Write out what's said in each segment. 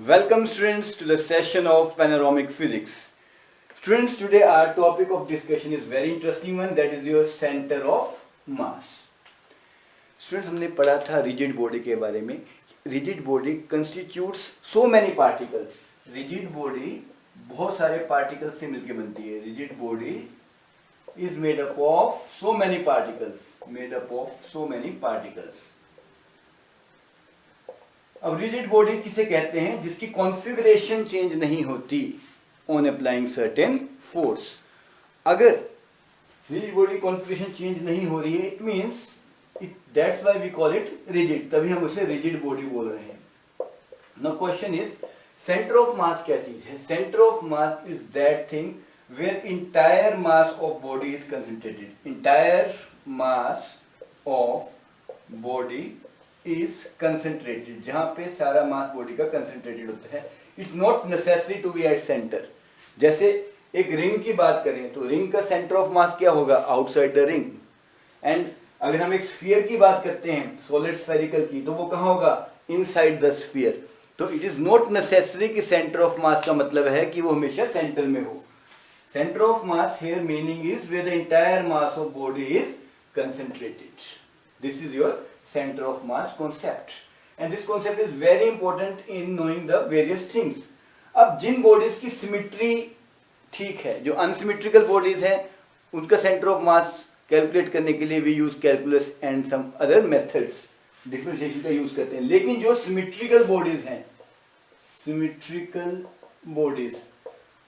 Welcome students to the session of panoramic physics. Students, today our topic of discussion is very interesting one, that is your center of mass. Students, हमने पढ़ा था rigid body के बारे में. Rigid body constitutes so many particles. Rigid body बहुत सारे particles से मिलके बनती है. Rigid body is made up of so many particles. अब रिजिड बॉडी किसे कहते हैं? जिसकी कॉन्फ़िगरेशन चेंज नहीं होती ऑन अप्लाइंग सर्टेन फोर्स. अगर रिजिड बॉडी कॉन्फ़िगरेशन चेंज नहीं हो रही है, it means that's why we call it rigid, तभी हम उसे रिजिड बॉडी बोल रहे हैं. Now question is, centre of mass क्या चीज है? Centre of mass is that thing where entire mass of body is concentrated. Entire mass of body is concentrated, जहां पे सारा मास बॉडी का कंसंट्रेटेड होता है. It's not necessary to be at centre. जैसे एक रिंग की बात करें तो रिंग का सेंटर ऑफ मास क्या होगा? Outside the ring. एंड अगर हम एक स्फीयर की बात करते हैं, सॉलिड स्फेरिकल की, तो वो कहां होगा? Inside the sphere. तो इट इज नॉट नेसेसरी कि सेंटर ऑफ मास का मतलब है कि वो हमेशा सेंटर में हो. Centre of mass here meaning is where the entire mass of body is concentrated. This is your center of mass concept, and this concept is very important in knowing the various things. अब जिन bodies की symmetry ठीक है, जो unsymmetrical bodies हैं, उनका centre of mass calculate करने के लिए we use calculus and some other methods, differentiation का यूज करते हैं. लेकिन जो सिमेट्रिकल बॉडीज हैं, सिमेट्रिकल बॉडीज,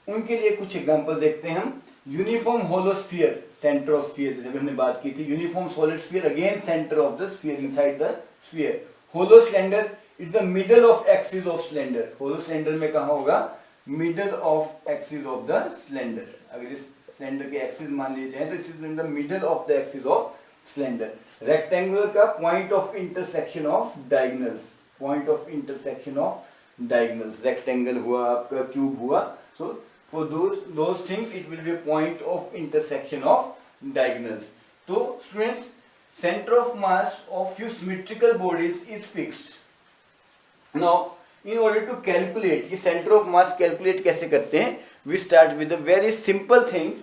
उनके लिए कुछ एग्जांपल देखते हैं हम. Uniform hollow sphere, centre of sphere, जैसे हमने बात की थी. Uniform solid sphere, again centre of the sphere, inside the sphere. Hollow cylinder, it's the middle of axis of cylinder. Hollow cylinder में कहां होगा? Middle of axis of the cylinder. अगर इस सिलेंडर के एक्सिस मान लिए जाए तो it is in the middle of the axis of cylinder. Rectangular का point of intersection of diagonals, point of intersection of diagonals. Rectangle हुआ, आपका क्यूब हुआ, सो for those things it will be a point of intersection of diagonals. So students, center of mass of few symmetrical bodies is fixed. Now in order to calculate ये center of mass calculate कैसे करते हैं, we start with a very simple thing,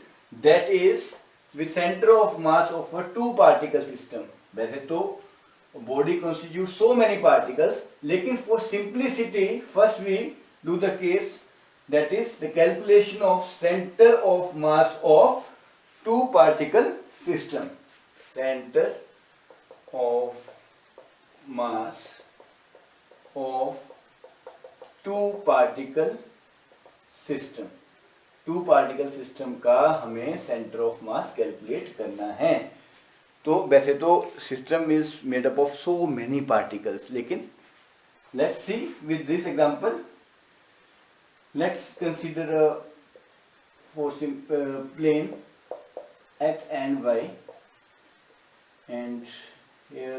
that is with center of mass of a two particle system. वैसे तो body constitutes so many particles, लेकिन for simplicity first we do the case, that is the calculation of center of mass of two particle system. Center of mass of two particle system. Two particle system का हमें center of mass calculate करना है. तो वैसे तो system is made up of so many particles, लेकिन let's see with this example. Let's consider a force plane x and y, and here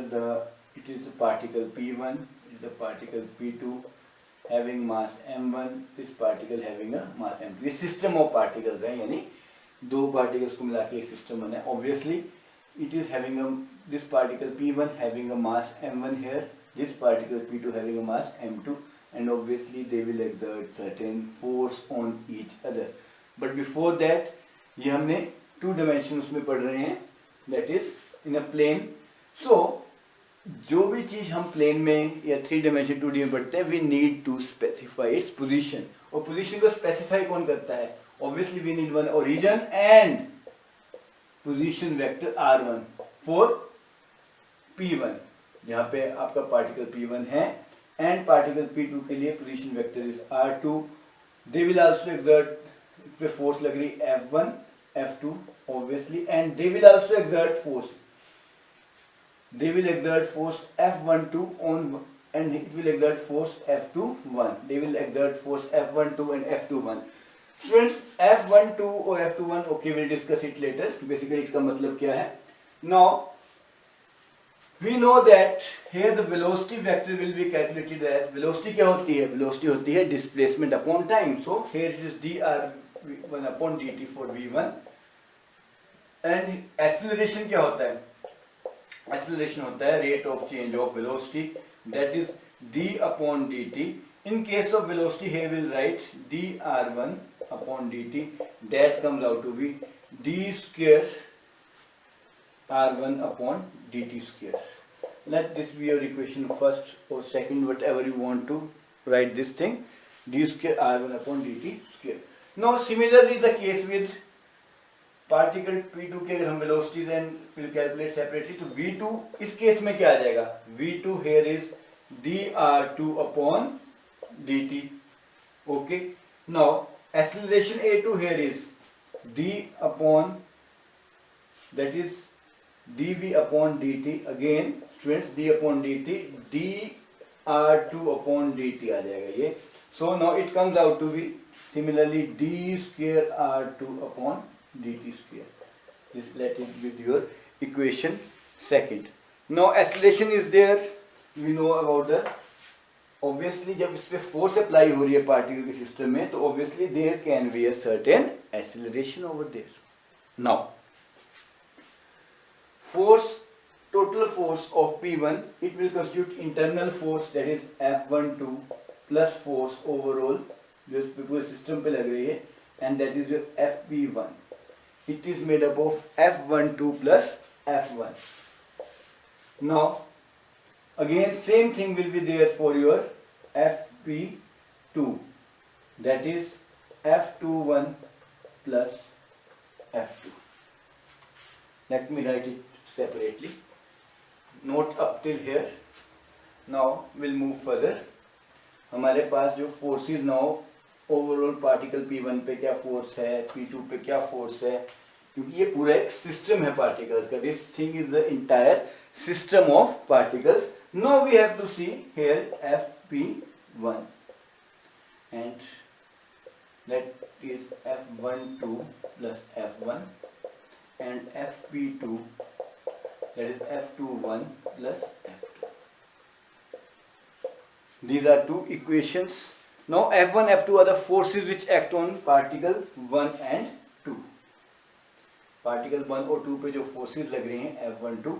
it is a particle p1, it is a particle p2 having mass m1, this particle having a mass m2. ये system of particles है, यानी दो particles को मिला के एक system बना है. Obviously it is having this particle p1 having a mass m1 here, this particle p2 having a mass m2, and obviously they will exert certain force on each other. But before that, ये हमने two dimensions में पढ़ रहे हैं, that is in a plane. So जो भी चीज हम plane में या 3 dimension 2D में पढ़ते हैं, we need to specify its position. और position को specify कौन करता है? Obviously we need one origin and position vector r1 for p1, जहाँ पे आपका particle p1 है, and particle p2 के लिए position vector is r2. they will also exert, इस पे force लग रही f1 f2 obviously, and they will also exert force, they will exert force f12 on, and it will exert force f21, they will exert force f12 and f21. Students, f12 और f21, okay, we'll discuss it later. Basically इसका मतलब क्या है? Now we know that here the velocity vector will be calculated as, velocity क्या होती है? Velocity होती है displacement upon time. So here it is dr1 upon dt for v1. And acceleration क्या होता है? Acceleration होता है rate of change of velocity, that is d upon dt In case of velocity, here we'll write dr1 upon dt. That comes out to be d square r1 upon dt square. Let this be your equation first or second, whatever you want to write this thing, d square r1 upon dt square. Now similarly the case with particle P2 के अगर हम velocities and will calculate separately, तो V2 इस case में क्या आ जाएगा, V2 here is dr2 upon dt. Okay, now acceleration A2 here is d upon, that is dv upon dt. Again students, d upon dt, dr2 upon dt आ जाएगा ये. So now it comes out to be similarly d square r2 upon dt square. This let it be your equation second. Now acceleration is there, we know about the, obviously जब इस पे force apply हो रही है particle के system में, तो obviously there can be a certain acceleration over there. Now force, total force of P1, it will constitute internal force, that is F12 plus force overall जो इस पूरे सिस्टम पे लग रही है, and that is your FP1. It is made up of F12 plus F1. Now again same thing will be there for your FP2, that is F21 plus F2. Let me write it separately. Note up till here. Now we'll move further. हमारे पास जो forces now overall particle P1 पे क्या force है, P2 पे क्या force है, क्योंकि ये पूरा एक सिस्टम है पार्टिकल्स का. This thing is the entire system of particles. Now we have to see here Fp1 and that is F12 plus F1 and Fp2, that is F21 plus F2. These are two equations. Now F1, F2 are the forces which act on particle 1 and 2. Particle 1 और 2 पे जो forces लग रहे हैं F12,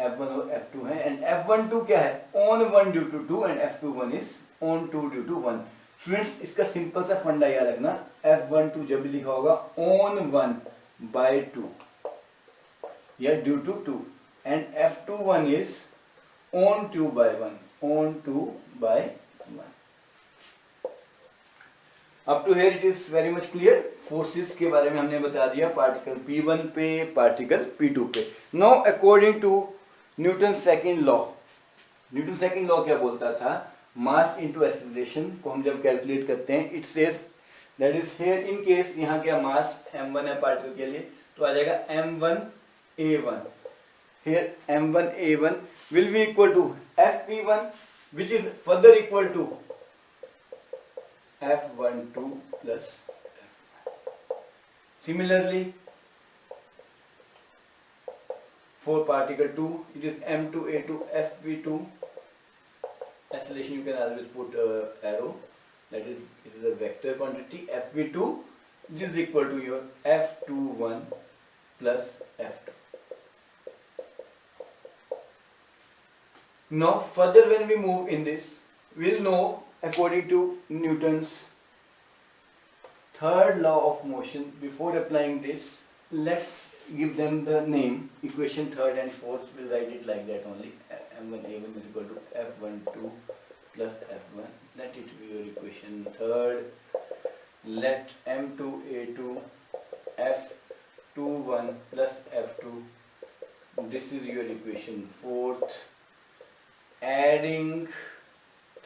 F1 और F2 हैं, and F12 क्या है, on 1 due to 2 and F21 is on 2 due to 1. Students इसका सिंपल सा फंडा याद रखना, F12 जब भी लिखा होगा on 1 by 2 या due to 2, and F21 is on 2 by 1, on 2 by 1. Up to here it is very much clear. Forces के बारे में हमने बता दिया, पार्टिकल P1 पे, पार्टिकल P2 पे. Now according to Newton second law, Newton second law क्या बोलता था, मास इनटू एक्सेलरेशन को हम जब कैलकुलेट करते हैं, it says that is here in case यहाँ क्या मास m1 है पार्टिकल के लिए, तो आ जाएगा m1a1. Here m1a1 will be equal to Fp1 which is further equal to F12 plus F1. Similarly, for particle 2, it is M2A2 Fp2. Acceleration you can always put arrow. That is, it is a vector quantity. Fp2 is equal to your F21 plus F2. Now, further when we move in this, we'll know according to Newton's third law of motion. Before applying this, let's give them the name. Equation third and fourth, we'll write it like that only. M1A1 is equal to F12 plus F1. Let it be your equation third. Let M2A2 F21 plus F2. This is your equation fourth. Adding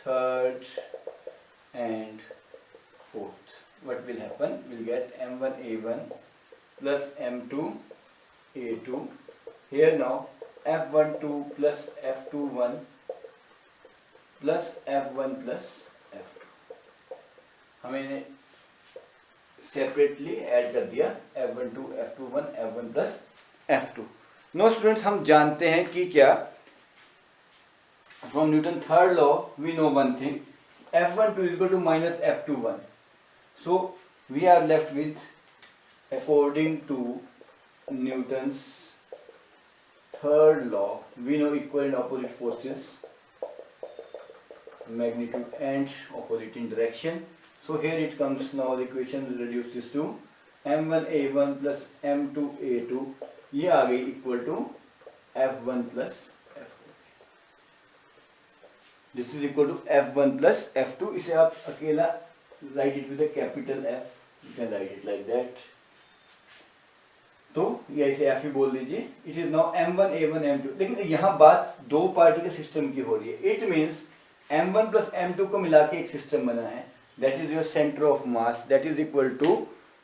third and fourth, what will happen, we'll get M1A1 plus M2A2. Here now F12 plus F21 plus F1 plus F2, हमने separately add कर दिया F12 F21 F1 plus F2. No students, हम जानते हैं कि क्या, from Newton third law we know one thing, F12 is equal to minus F21. So we are left with, according to Newton's third law, we know equal and opposite forces. magnitude and opposite in direction. So here it comes now, the equation reduces to m1a1 plus m2a2, ये आ गई equal to f1 plus f2. This is equal to f1 plus f2. इसे आप अकेला write it with a capital F, you can write it like that. तो ये इसे F ही बोल दीजिए. It is now m1 a1 m2. लेकिन यहाँ बात दो पार्टिकल सिस्टम की हो रही है. It means m1 plus m2 को मिला के एक सिस्टम बना है. That is your centre of mass. That is equal to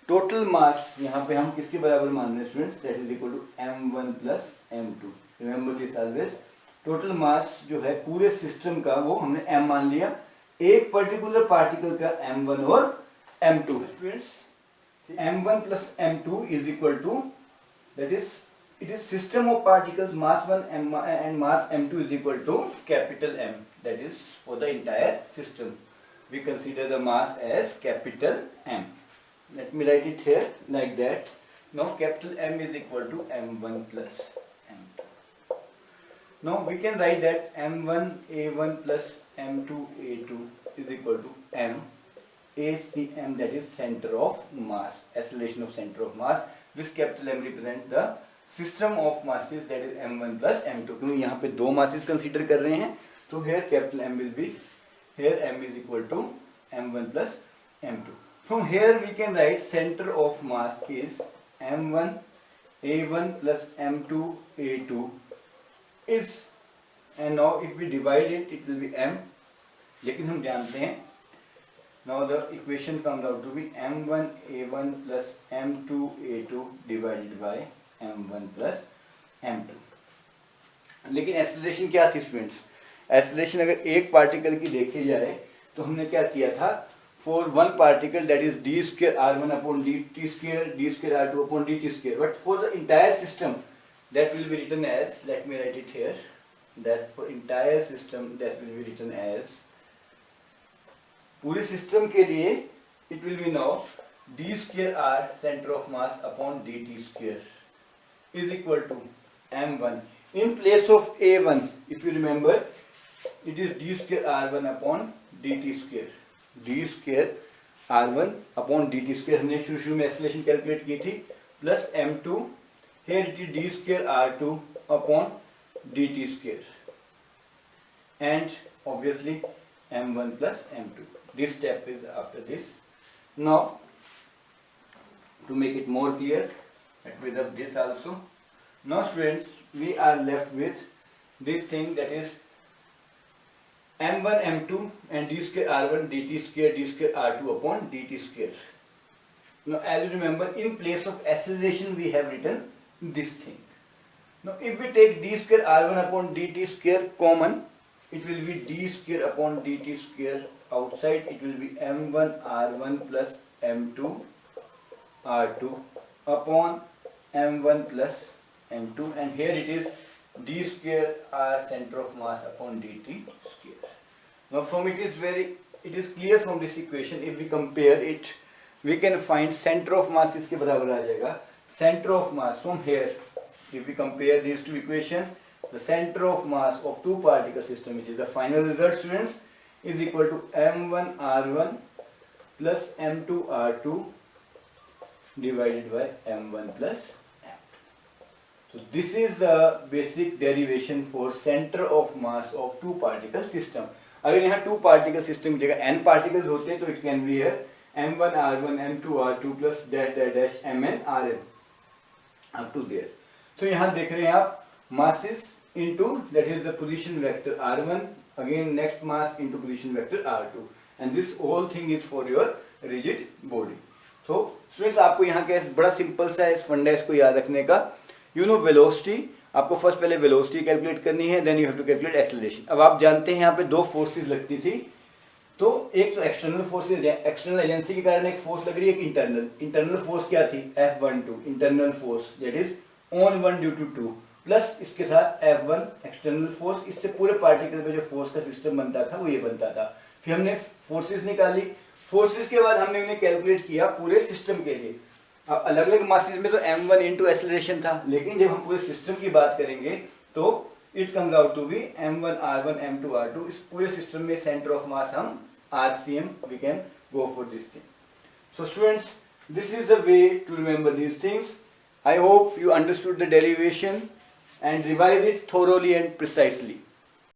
total mass. यहाँ पे हम किसके बराबर मान रहे हैं students? That is equal to m1 plus m2. Remember this always. Total mass जो है पूरे सिस्टम का वो हमने m मान लिया. एक पर्टिकुलर पार्टिकल का m1 और m2 है students. m1 plus m2 is equal to, that is, it is system of particles mass 1 and mass m2 is equal to capital M. That is for the entire system. We consider the mass as capital M. Let me write it here like that. Now capital M is equal to m1 plus m2. Now we can write that m1 a1 plus m2 a2 is equal to m ACM, that is center of mass, acceleration of center of mass. This capital M represent the system of masses, that is m1 plus m2. क्योंकि यहाँ पे दो masses consider कर रहे हैं, तो here capital M will be, here M is equal to m1 plus m2. From here we can write center of mass is m1 a1 plus m2 a2 is, and now if we divide it, it will be m. लेकिन हम जानते हैं, now the equation comes out to be m1 a1 plus m2 a2 divided by m1 plus m2. लेकिन acceleration क्या थी students? Acceleration अगर एक particle की देखी जाए तो हमने क्या किया था? For one particle that is D square r1 upon dt square, d square r2 upon dt square. But for the entire system that will be written as, let me write it here, that for entire system that will be written as, पूरे system के लिए it will be now d square r center of mass upon dt square is equal to m1. In place of a1, if you remember, it is d square r1 upon dt square. d square r1 upon dt square हमने शुरू में acceleration calculate की थी, plus m2. Here it is d square r2 upon dt square, and obviously m1 plus m2. This step is after this. Now to make it more clear, let me rub this also. Now students, we are left with this thing, that is m1 m2 and d square r1 dt square d square r2 upon dt square. Now as you remember, in place of acceleration we have written this thing. Now if we take d square r1 upon dt square common, it will be d square upon dt square. Outside it will be m1 r1 plus m2 r2 upon m1 plus m2, and here it is d square r center of mass upon dt square. Now from it is clear from this equation, if we compare it, we can find center of mass इसके बराबर आ जाएगा. Center of mass from here, if we compare these two equations, the center of mass of two particle system, which is the final result students, is equal to m1 r1 plus m2 r2 divided by m1 plus m2. So this is the basic derivation for center of mass of two particle system. अगर यहाँ two particle system की जगह n particles होते हैं तो it can be here m1 r1 m2 r2 plus dash dash dash mn rn up to there. So यहाँ देख रहे हैं आप masses into, that is the position vector r1, again next mass into position vector r2, and this whole thing is for your rigid body. So students, आपको यहाँ क्या बड़ा simple सा इस फंडा इसको याद रखने का. यू नो वेलोसिटी, आपको फर्स्ट पहले वेलोसिटी कैलकुलेट करनी है, then you have to calculate acceleration. अब आप जानते हैं यहाँ पे दो फोर्सेस लगती थी, तो एक तो एक्सटर्नल फोर्सेस, एक्सटर्नल एजेंसी के कारण एक फोर्स लग रही है, एक इंटरनल. इंटरनल फोर्स क्या थी? F12 internal force, that is on 1 due to 2, plus इसके साथ F1 एक्सटर्नल फोर्स. इससे पूरे पार्टिकल पे जो फोर्स का सिस्टम बनता था वो ये बनता था. फिर हमने फोर्सेस निकाली, फोर्सेस के बाद हमने उन्हें कैलकुलेट किया पूरे सिस्टम के लिए. अब अलग अलग मासेस में तो m1 इंटू एक्सेलरेशन था, लेकिन जब हम पूरे सिस्टम की बात करेंगे तो it comes out to be m1 r1 m2 r2. इस पूरे सिस्टम में सेंटर ऑफ मास हम rcm we can go for this thing. So students, this is a way to remember these things. I hope you understood the derivation and revise it thoroughly and precisely.